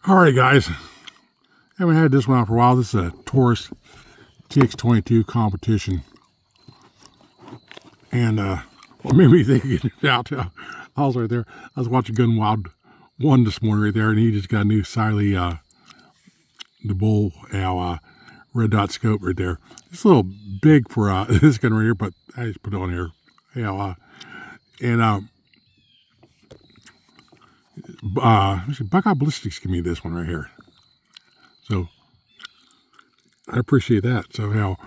Alright guys, haven't had this one out for a while. This is a Taurus TX22 competition. And what made me think of it out, I was right there. I was watching Gun Wild 1 this morning right there, and he just got a new Siley the bull red dot scope right there. It's a little big for this gun right here, but I just put it on here. Buckeye Ballistics give me this one right here. So I appreciate that. So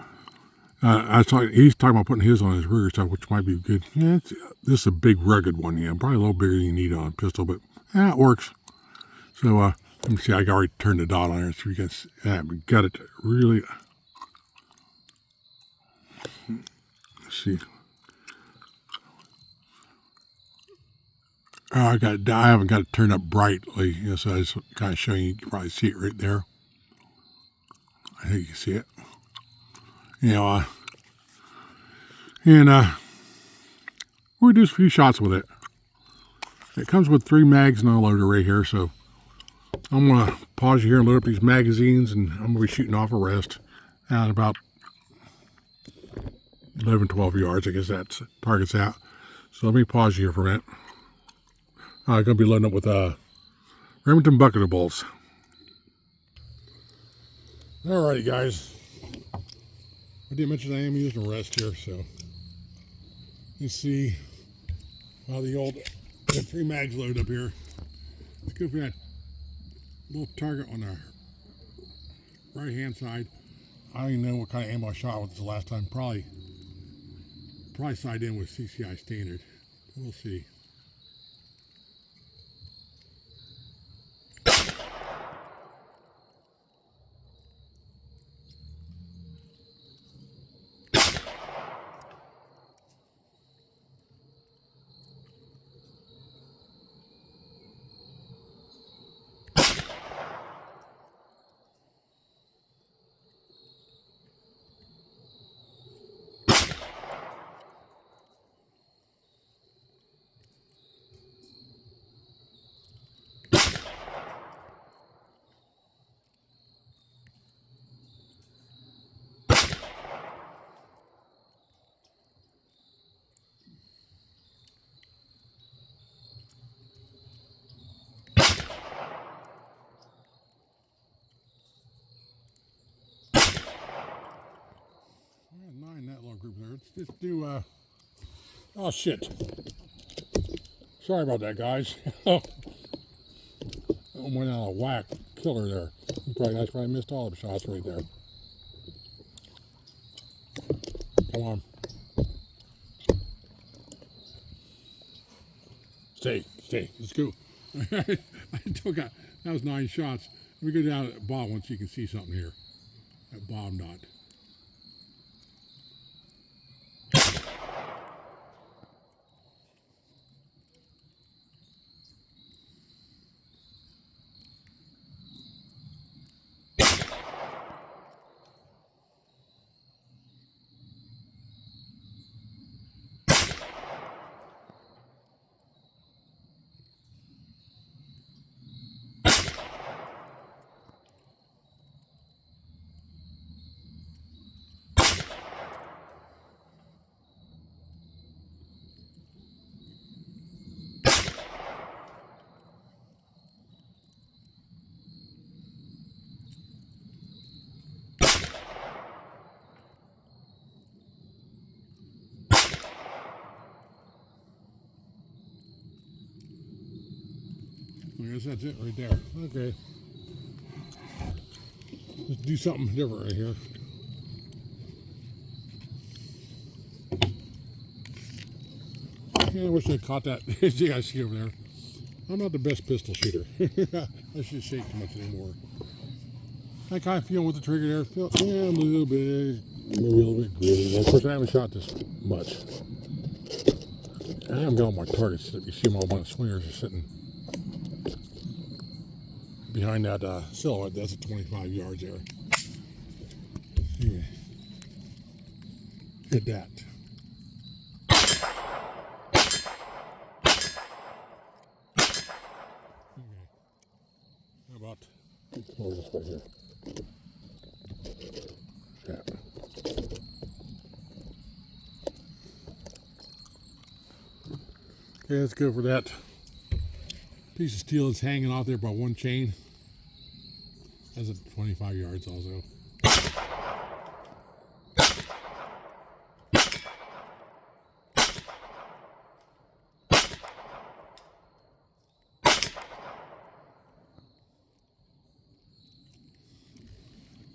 he's talking about putting his on his Ruger stuff, which might be good. Yeah, this is a big rugged one. Yeah, probably a little bigger than you need on a pistol, but yeah, it works. So let me see. I already turned the dot on here, so you guys got it really. Let's see. I haven't got it turned up brightly, so I was kind of showing you. You can probably see it right there. I think you can see it. We're gonna do a few shots with it. It comes with 3 mags and a loader right here, so I'm gonna pause you here and load up these magazines, and I'm gonna be shooting off a rest at about 11-12 yards. I guess that's target's out. So let me pause you here for a minute. I'm gonna be loading up with Remington bucket bolts. Alrighty guys, I did mention I am using a rest here, so you see how the old 3 mags load up here. Let's go for that little target on the right hand side. I don't even know what kind of ammo I shot with this last time. Probably side in with CCI standard. We'll see. Nine that little group there. Let's just do oh shit. Sorry about that, guys. I went out of whack. Killer there. That's probably missed all the shots right there. Come on. Stay. Let's go. I took out, that was 9 shots. Let me go down at the bottom once you can see something here. That bottom dot. I guess that's it right there. Okay. Let's do something different right here. Yeah, I wish I caught that. You guys see over there. I'm not the best pistol shooter. I should shake too much anymore. I kind of feel with the trigger there. Yeah, I'm a little bit, maybe a little bit gritty. Of course, I haven't shot this much. I haven't got all my targets. You see them all my swingers are sitting behind that silhouette. That's at 25 yards there. Anyway, hit that. Okay. about hold this way here. Yeah. Okay, let's go for that piece of steel that's hanging off there by one chain. That's at 25 yards also.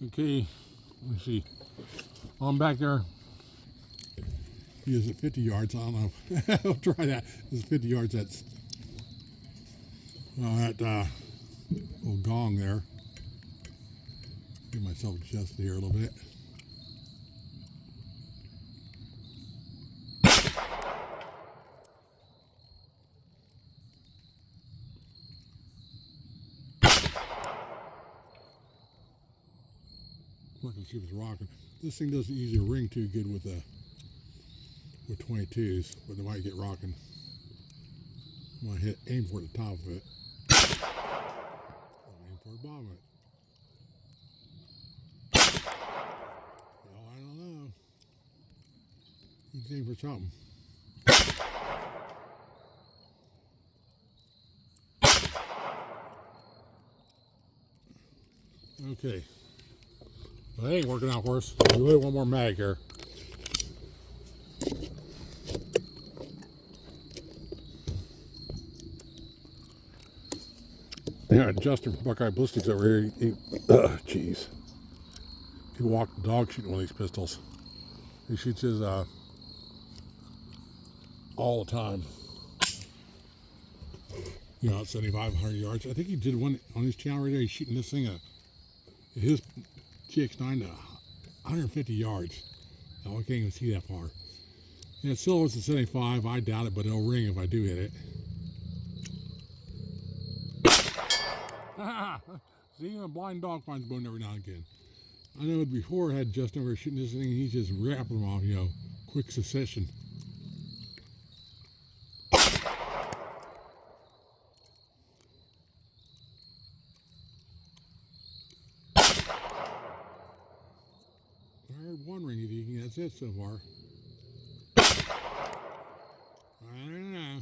Okay, let me see. On back there, he is at 50 yards. I don't know. I'll try that. This is 50 yards. That's that little gong there. Get myself adjusted here a little bit. Look and see if it's rocking. This thing doesn't usually ring too good with 22s, but it might get rocking. I'm gonna aim for the top of it. Aim for the bottom of it. Well, I don't know. Let's aim for something. Okay. Well, that ain't working out for us. We'll hit one more mag here. Yeah, Justin from Buckeye Ballistics over here. Jeez. He can walk the dog shooting one of these pistols. He shoots his all the time. You know, at 7,500 yards. I think he did one on his channel right there. He's shooting this thing his TX9 to 150 yards. Now I can't even see that far. Yeah, still was at 75. I doubt it, but it'll ring if I do hit it. See, a blind dog finds bone every now and again. I know before I had Justin over shooting this thing, he's just wrapping them off, you know, quick succession. I heard one ring, that's it so far. I don't know.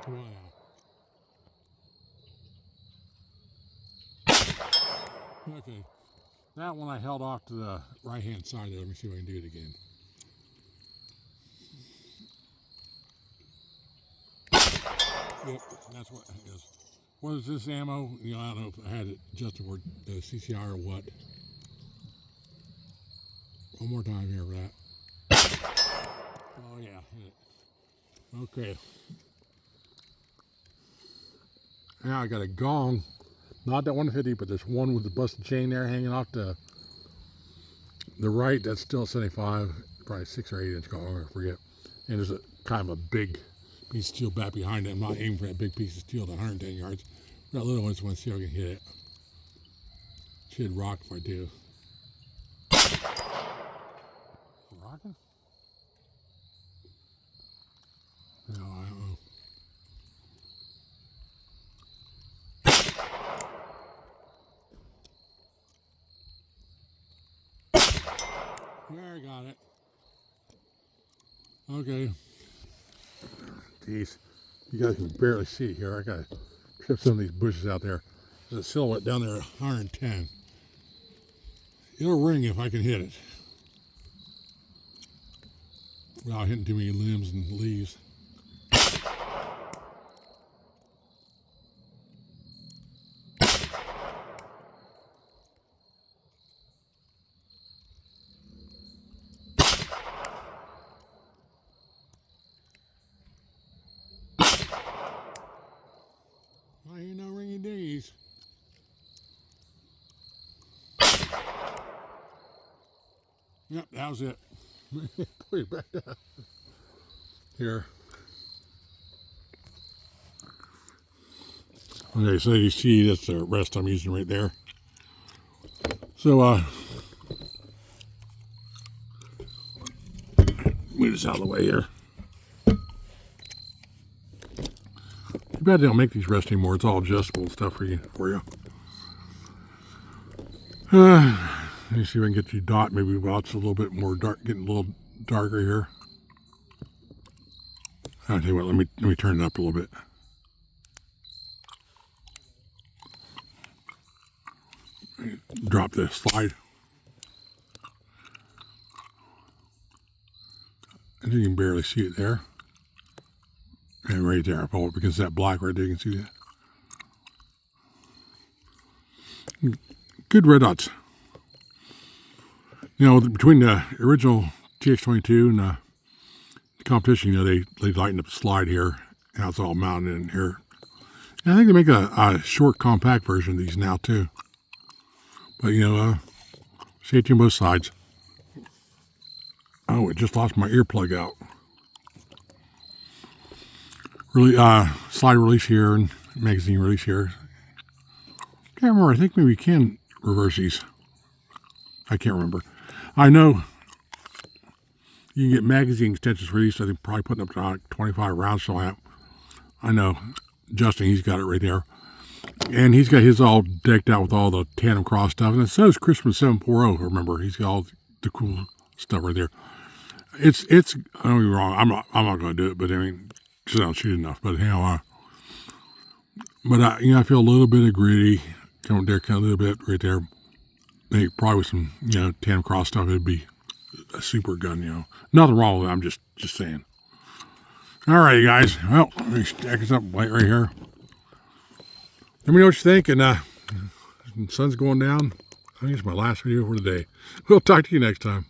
Come on now. Okay, that one I held off to the right hand side there. Let me see if I can do it again. Yep, that's what it is. What is this ammo? You know, I don't know if I had it just for the CCR or what. One more time here for that. Oh yeah, hit it. Okay. Now I got a gong. Not that 150, but there's one with the busted chain there hanging off to the right. That's still 75, probably 6 or 8 inch gong, I forget. And there's a kind of a big piece of steel back behind it. I'm not aiming for that big piece of steel at 110 yards. That little one, just want to see if I can hit it. Should rock if I do. Rocking? No, I don't know. There, I got it. Okay. Jeez, you guys can barely see it here. I gotta trip some of these bushes out there. There's a silhouette down there at 110. It'll ring if I can hit it without hitting too many limbs and leaves. I ain't no ringy dingies. Yep, that was it. Put it back down. Here. Okay, so you see that's the rest I'm using right there. So, move this out of the way here. Too bad they don't make these rest anymore. It's all adjustable and stuff for you. Let me see if I can get the dot. Maybe while it's a little bit more dark, getting a little darker here. I'll tell you what. Let me turn it up a little bit. Drop the slide. I think you can barely see it there. And right there, Paul, because that black right there, you can see that. Good red dots. You know, between the original TX22 and the competition, you know, they lightened up the slide here. Now it's all mounted in here. And I think they make a short, compact version of these now, too. But, you know, safety on both sides. Oh, it just lost my earplug out. Really, slide release here and magazine release here. Can't remember. I think maybe you can reverse these. I can't remember. I know you can get magazine extensions for these. I think probably putting up to 25 rounds. So I know Justin, he's got it right there. And he's got his all decked out with all the tandem cross stuff. And so is Christmas 740. Remember, he's got all the cool stuff right there. It's. I don't get me wrong. I'm not going to do it, but I mean, because I don't shoot enough. But you know, you know, I feel a little bit of gritty. Come there, kind of a little bit right there. Maybe probably with some, you know, tandem cross stuff, it'd be a super gun. You know, nothing wrong with it. I'm just saying. All right, guys. Well, let me stack this up right here. Let me know what you think. And the sun's going down. I think it's my last video for today. We'll talk to you next time.